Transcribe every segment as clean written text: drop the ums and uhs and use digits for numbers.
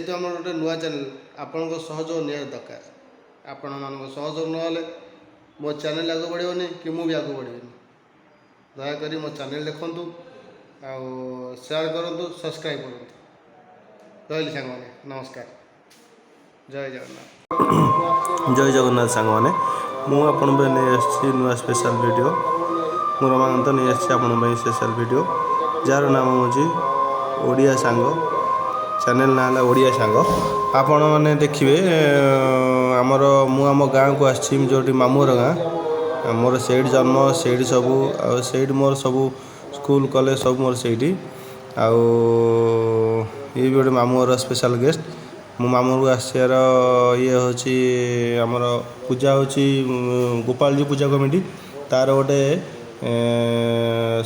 जेहेतु आम गोटे नुआ चैनल आपण सहयोग निहाती दरकार। आपण मान सहयोग ना मो चैनल आगे बढ़ोनी कि मुझे आगे बढ़ी दयाकोरी मो चैनल देखूँ शेयर करूँ सब्सक्राइब करूँ। रही सांग मैंने नमस्कार जय जगन्नाथ। जय जगन्नाथ सांग मैंने मुझे नहीं नुआ स्पेशल वीडियो मोर रमाकांत नहीं आसी स्पेशल वीडियो जार नाम हूँ ओडिया सांग चैनल ना है ओडिया सांग। आपण मैंने देखिए आमर मु आम गाँव को आसी जो मामूर गाँ मोर से जन्म से सबू से मोर सबू स्कूल कॉलेज सब मोर से ये भी गोटे मामूर स्पेशल गेस्ट मो मामू को आसार ये हूँ आमर पूजा हूँ गोपाल जी पूजा कमिटी तार गोटे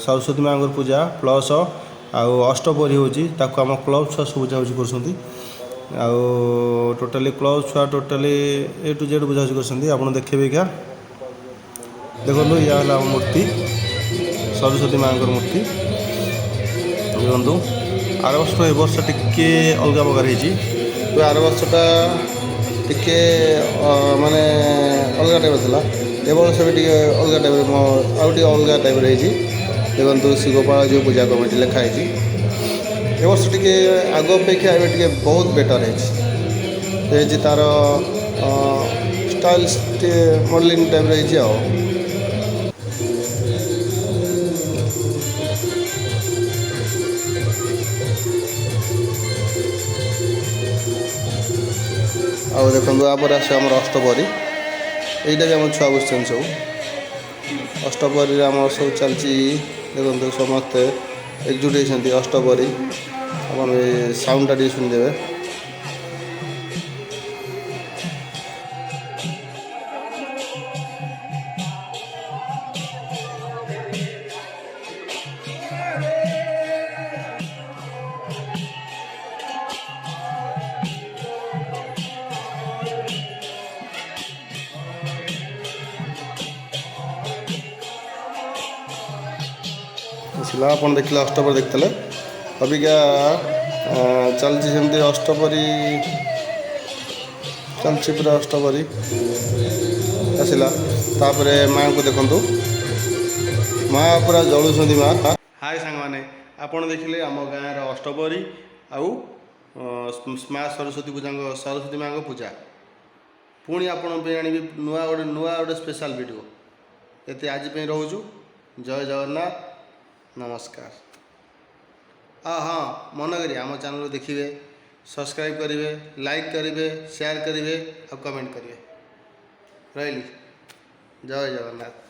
सरस्वती माँ पूजा प्लस अष्टपहरी हूँ आम क्लब छुआ सब बुझाबुझी कर टोटाली क्लब छुआ टोटाली ए टू जेड बुझाबुझी कर देखिए क्या देखो यह है मूर्ति सरस्वती माँ मूर्ति देखो आर वर्ष ए वर्ष टिके अलग प्रकार तो आर वर्षटा टिके माने अलग टाइप था ए वर्ष भी टे अलग टाइप आउटे अलग टाइप देखो श्री गोपाल जो पूजा कमिटी लिखाई ए वर्ष टिके आग अपेक्षा ए टे बहुत बेटर है तार स्टाइल मॉडलिंग टाइप रही आउ देखो यापर आस अष्टपहरी यहीटा भी आम छुआ बस सब अष्टपहरी आम सब चलती देखो समस्ते एकजुट होती अष्टपहरी आप साउंडटा टे शुणिदेवे। आप देखिए अष्टपहरी देखते अबिका चलती सेमती अष्टपहरी चलती पूरा अष्टपहरी आसला तापर माँ को देखु माँ पूरा जलुंट माँ। हाय सांग मैंने आपड़ देखिले आम गाँव अष्टपहरी आउ माँ सरस्वती पूजा सरस्वती माँ पूजा पुणी आपण आनी नुआ गोटे स्पेशल वीडियो ये आज रोचु। जय जगन्नाथ नमस्कार। हाँ मन करिए आम चैनल देखिए सब्सक्राइब करेंगे लाइक करेंगे शेयर करेंगे और कमेंट करेंगे। रही जय जगन्नाथ।